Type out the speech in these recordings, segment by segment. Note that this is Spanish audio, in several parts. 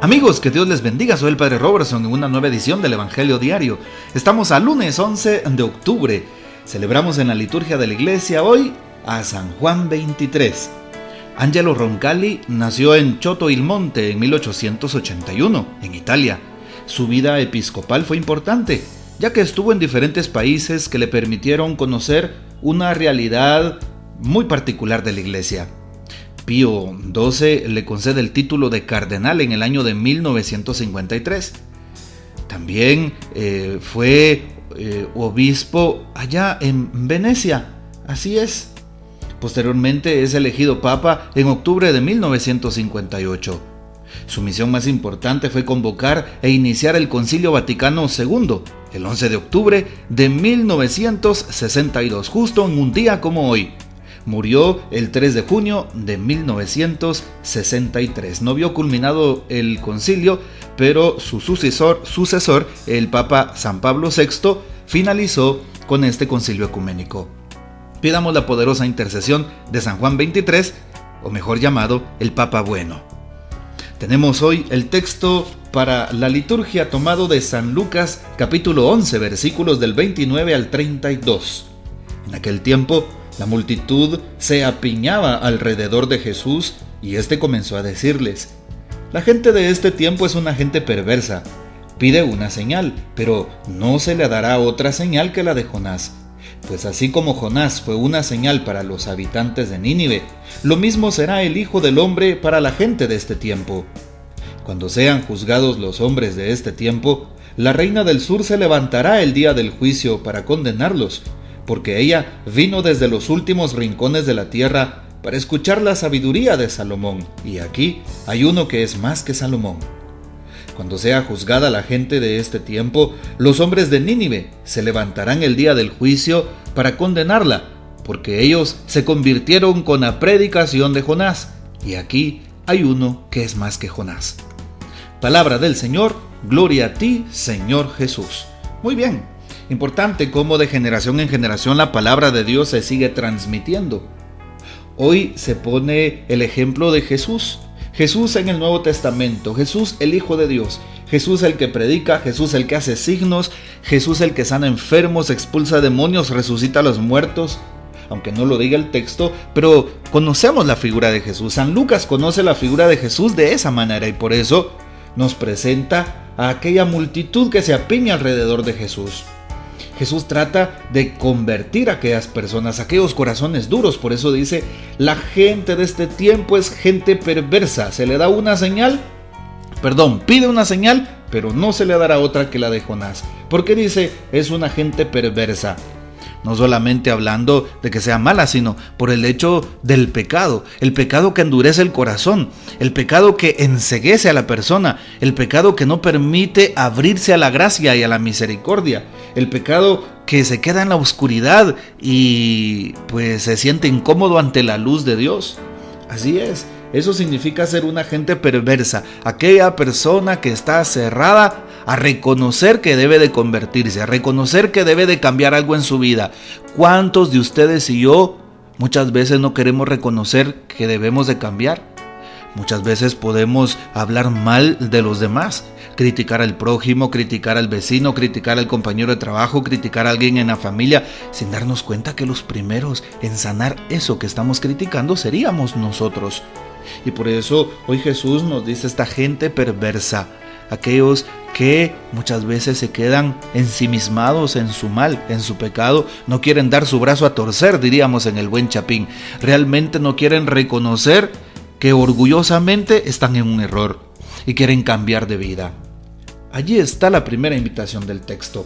Amigos, que Dios les bendiga, soy el Padre Robertson en una nueva edición del Evangelio Diario. Estamos a lunes 11 de octubre. Celebramos en la liturgia de la iglesia hoy a San Juan 23. Angelo Roncalli nació en Choto il Monte en 1881, en Italia. Su vida episcopal fue importante, ya que estuvo en diferentes países que le permitieron conocer una realidad muy particular de la iglesia. Pío XII le concede el título de cardenal en el año de 1953. También fue obispo allá en Venecia, así es. Posteriormente es elegido papa en octubre de 1958. Su misión más importante fue convocar e iniciar el Concilio Vaticano II, el 11 de octubre de 1962, justo en un día como hoy. Murió el 3 de junio de 1963. No vio culminado el concilio, pero su sucesor, el Papa San Pablo VI, finalizó con este concilio ecuménico. Pidamos la poderosa intercesión de San Juan 23, o mejor llamado, el Papa Bueno. Tenemos hoy el texto para la liturgia tomado de San Lucas, capítulo 11, versículos del 29 al 32. En aquel tiempo, la multitud se apiñaba alrededor de Jesús y éste comenzó a decirles: la gente de este tiempo es una gente perversa. Pide una señal, pero no se le dará otra señal que la de Jonás. Pues así como Jonás fue una señal para los habitantes de Nínive, lo mismo será el Hijo del Hombre para la gente de este tiempo. Cuando sean juzgados los hombres de este tiempo, la reina del sur se levantará el día del juicio para condenarlos, porque ella vino desde los últimos rincones de la tierra para escuchar la sabiduría de Salomón, y aquí hay uno que es más que Salomón. Cuando sea juzgada la gente de este tiempo, los hombres de Nínive se levantarán el día del juicio para condenarla, porque ellos se convirtieron con la predicación de Jonás, y aquí hay uno que es más que Jonás. Palabra del Señor, gloria a ti, Señor Jesús. Muy bien. Importante cómo de generación en generación la palabra de Dios se sigue transmitiendo. Hoy se pone el ejemplo de Jesús. Jesús en el Nuevo Testamento, Jesús el Hijo de Dios, Jesús el que predica, Jesús el que hace signos, Jesús el que sana enfermos, expulsa demonios, resucita a los muertos. Aunque no lo diga el texto, pero conocemos la figura de Jesús. San Lucas conoce la figura de Jesús de esa manera y por eso nos presenta a aquella multitud que se apiña alrededor de Jesús. Jesús trata de convertir a aquellas personas, a aquellos corazones duros. Por eso dice, la gente de este tiempo es gente perversa. Se le da una señal, pide una señal, pero no se le dará otra que la de Jonás. ¿Por qué dice, es una gente perversa? No solamente hablando de que sea mala, sino por el hecho del pecado. El pecado que endurece el corazón, el pecado que enceguece a la persona, el pecado que no permite abrirse a la gracia y a la misericordia, el pecado que se queda en la oscuridad y pues se siente incómodo ante la luz de Dios. Así es, eso significa ser una gente perversa, aquella persona que está cerrada a reconocer que debe de convertirse, a reconocer que debe de cambiar algo en su vida. ¿Cuántos de ustedes y yo muchas veces no queremos reconocer que debemos de cambiar? Muchas veces podemos hablar mal de los demás, criticar al prójimo, criticar al vecino, criticar al compañero de trabajo, criticar a alguien en la familia, sin darnos cuenta que los primeros en sanar eso que estamos criticando seríamos nosotros. Y por eso hoy Jesús nos dice esta gente perversa, aquellos que muchas veces se quedan ensimismados en su mal, en su pecado, no quieren dar su brazo a torcer, diríamos en el buen chapín, realmente no quieren reconocer que orgullosamente están en un error y quieren cambiar de vida. Allí está la primera invitación del texto.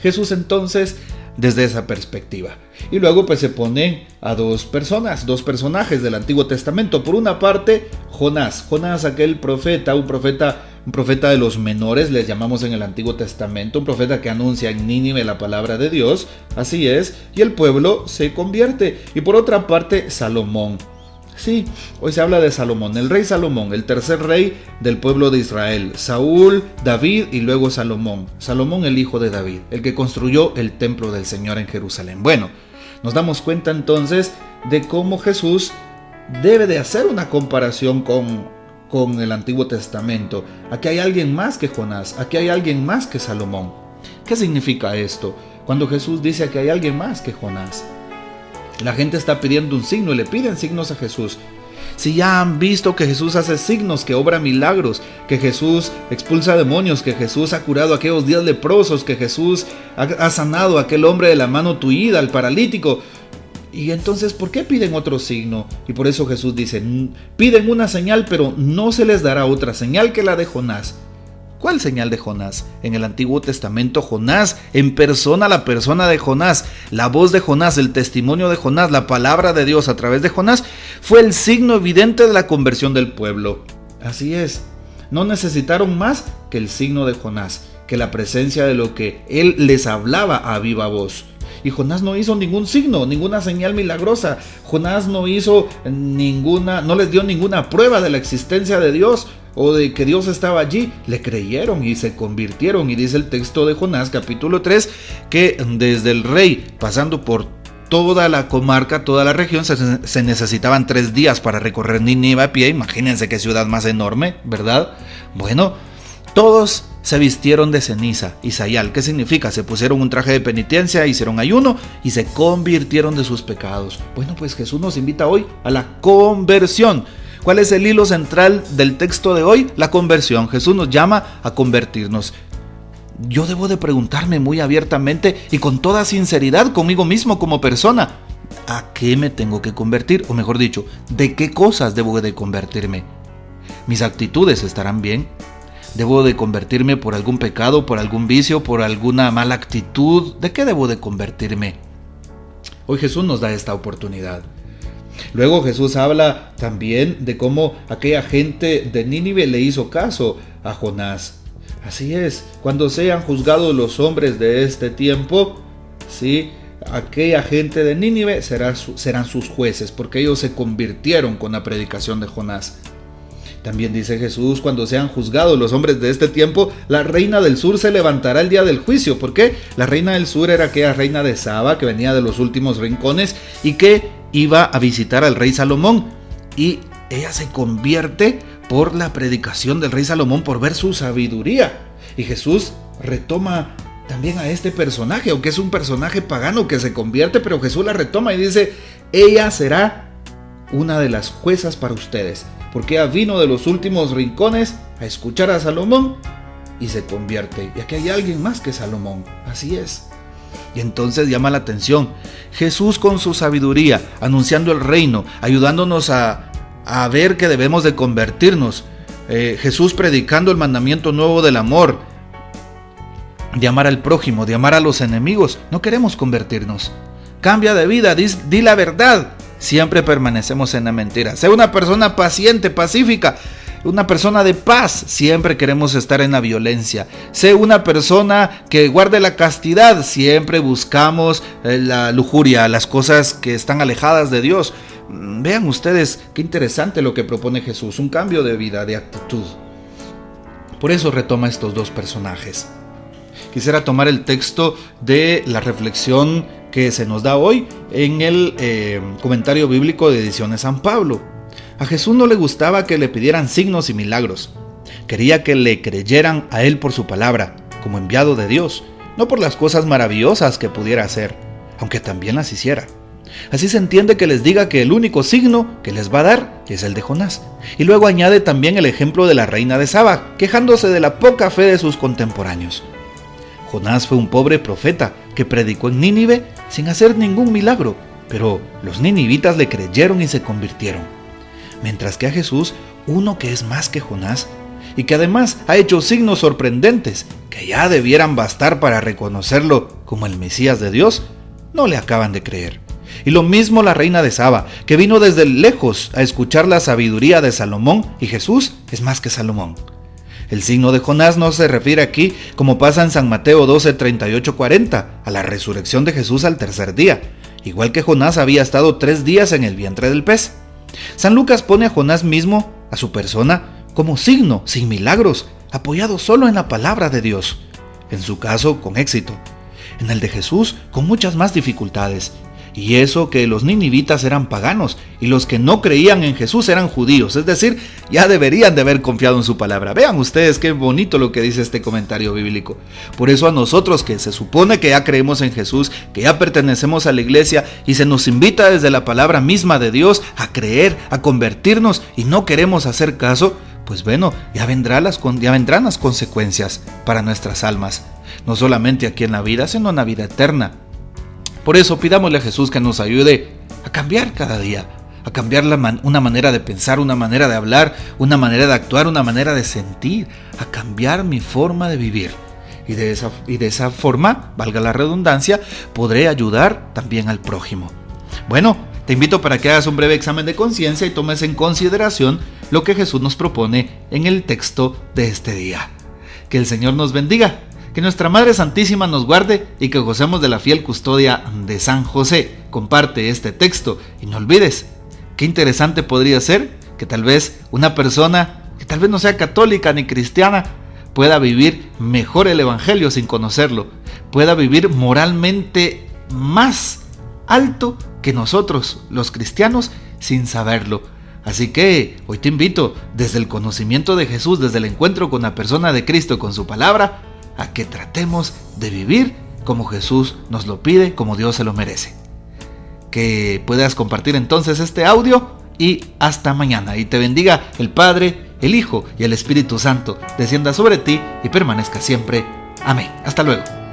Jesús entonces desde esa perspectiva. Y luego pues se pone a dos personajes del Antiguo Testamento. Por una parte, Jonás, aquel profeta, un profeta de los menores, les llamamos en el Antiguo Testamento, un profeta que anuncia en Nínive la palabra de Dios, así es, y el pueblo se convierte. Y por otra parte, Salomón. Sí, hoy se habla de Salomón, el rey Salomón, el tercer rey del pueblo de Israel. Saúl, David y luego Salomón. Salomón, el hijo de David, el que construyó el templo del Señor en Jerusalén. Bueno, nos damos cuenta entonces de cómo Jesús debe de hacer una comparación con con el Antiguo Testamento. Aquí hay alguien más que Jonás, aquí hay alguien más que Salomón. ¿Qué significa esto? Cuando Jesús dice que hay alguien más que Jonás. La gente está pidiendo un signo y le piden signos a Jesús. Si ya han visto que Jesús hace signos, que obra milagros, que Jesús expulsa demonios, que Jesús ha curado a aquellos 10 leprosos, que Jesús ha sanado a aquel hombre de la mano tuída, al paralítico. Y entonces, ¿por qué piden otro signo? Y por eso Jesús dice, piden una señal, pero no se les dará otra señal que la de Jonás. ¿Cuál señal de Jonás? En el Antiguo Testamento, Jonás, en persona, la persona de Jonás, la voz de Jonás, el testimonio de Jonás, la palabra de Dios a través de Jonás, fue el signo evidente de la conversión del pueblo. Así es, no necesitaron más que el signo de Jonás, que la presencia de lo que él les hablaba a viva voz. Y Jonás no hizo ningún signo, ninguna señal milagrosa. Jonás no hizo no les dio ninguna prueba de la existencia de Dios o de que Dios estaba allí. Le creyeron y se convirtieron. Y dice el texto de Jonás, capítulo 3, que desde el rey, pasando por toda la comarca, toda la región, se necesitaban 3 días para recorrer Nínive a pie. Imagínense qué ciudad más enorme, ¿verdad? Bueno, todos se vistieron de ceniza y sayal. ¿Qué significa? Se pusieron un traje de penitencia, hicieron ayuno y se convirtieron de sus pecados. Bueno, pues Jesús nos invita hoy a la conversión. ¿Cuál es el hilo central del texto de hoy? La conversión. Jesús nos llama a convertirnos. Yo debo de preguntarme muy abiertamente y con toda sinceridad conmigo mismo como persona, ¿a qué me tengo que convertir? O mejor dicho, ¿de qué cosas debo de convertirme? ¿Mis actitudes estarán bien? ¿Debo de convertirme por algún pecado, por algún vicio, por alguna mala actitud? ¿De qué debo de convertirme? Hoy Jesús nos da esta oportunidad. Luego Jesús habla también de cómo aquella gente de Nínive le hizo caso a Jonás. Así es, cuando sean juzgados los hombres de este tiempo, ¿sí?, aquella gente de Nínive serán sus jueces, porque ellos se convirtieron con la predicación de Jonás. También dice Jesús, cuando sean juzgados los hombres de este tiempo, la reina del sur se levantará el día del juicio. ¿Por qué? La reina del sur era aquella reina de Saba que venía de los últimos rincones y que iba a visitar al rey Salomón. Y ella se convierte por la predicación del rey Salomón, por ver su sabiduría. Y Jesús retoma también a este personaje, aunque es un personaje pagano que se convierte, pero Jesús la retoma y dice, ella será una de las juezas para ustedes, porque ella vino de los últimos rincones a escuchar a Salomón y se convierte. Y aquí hay alguien más que Salomón, así es. Y entonces llama la atención, Jesús con su sabiduría, anunciando el reino, ayudándonos a ver que debemos de convertirnos. Jesús predicando el mandamiento nuevo del amor, de amar al prójimo, de amar a los enemigos. No queremos convertirnos. Cambia de vida, di la verdad. Siempre permanecemos en la mentira. Sé una persona paciente, pacífica, una persona de paz. Siempre queremos estar en la violencia. Sé una persona que guarde la castidad. Siempre buscamos la lujuria, las cosas que están alejadas de Dios. Vean ustedes qué interesante lo que propone Jesús, un cambio de vida, de actitud. Por eso retoma estos dos personajes. Quisiera tomar el texto de la reflexión que se nos da hoy en el comentario bíblico de Ediciones San Pablo. A Jesús no le gustaba que le pidieran signos y milagros. Quería que le creyeran a él por su palabra, como enviado de Dios, no por las cosas maravillosas que pudiera hacer, aunque también las hiciera. Así se entiende que les diga que el único signo que les va a dar es el de Jonás. Y luego añade también el ejemplo de la reina de Saba, quejándose de la poca fe de sus contemporáneos. Jonás fue un pobre profeta que predicó en Nínive sin hacer ningún milagro, pero los ninivitas le creyeron y se convirtieron. Mientras que a Jesús, uno que es más que Jonás y que además ha hecho signos sorprendentes que ya debieran bastar para reconocerlo como el Mesías de Dios, no le acaban de creer. Y lo mismo la reina de Saba, que vino desde lejos a escuchar la sabiduría de Salomón, y Jesús es más que Salomón. El signo de Jonás no se refiere aquí, como pasa en San Mateo 12, 38, 40, a la resurrección de Jesús al tercer día, igual que Jonás había estado 3 días en el vientre del pez. San Lucas pone a Jonás mismo, a su persona, como signo, sin milagros, apoyado solo en la palabra de Dios. En su caso, con éxito. En el de Jesús, con muchas más dificultades. Y eso que los ninivitas eran paganos y los que no creían en Jesús eran judíos, es decir, ya deberían de haber confiado en su palabra. Vean ustedes qué bonito lo que dice este comentario bíblico. Por eso a nosotros que se supone que ya creemos en Jesús, que ya pertenecemos a la iglesia y se nos invita desde la palabra misma de Dios a creer, a convertirnos y no queremos hacer caso, pues bueno, ya vendrán las consecuencias para nuestras almas, no solamente aquí en la vida, sino en la vida eterna. Por eso pidámosle a Jesús que nos ayude a cambiar cada día, a cambiar una manera de pensar, una manera de hablar, una manera de actuar, una manera de sentir, a cambiar mi forma de vivir. Y de esa forma, valga la redundancia, podré ayudar también al prójimo. Bueno, te invito para que hagas un breve examen de conciencia y tomes en consideración lo que Jesús nos propone en el texto de este día. Que el Señor nos bendiga, que nuestra Madre Santísima nos guarde y que gocemos de la fiel custodia de San José. Comparte este texto y no olvides, qué interesante podría ser que tal vez una persona que tal vez no sea católica ni cristiana pueda vivir mejor el Evangelio sin conocerlo, pueda vivir moralmente más alto que nosotros, los cristianos, sin saberlo. Así que hoy te invito, desde el conocimiento de Jesús, desde el encuentro con la persona de Cristo, con su palabra, a que tratemos de vivir como Jesús nos lo pide, como Dios se lo merece. Que puedas compartir entonces este audio y hasta mañana. Y te bendiga el Padre, el Hijo y el Espíritu Santo. Descienda sobre ti y permanezca siempre. Amén. Hasta luego.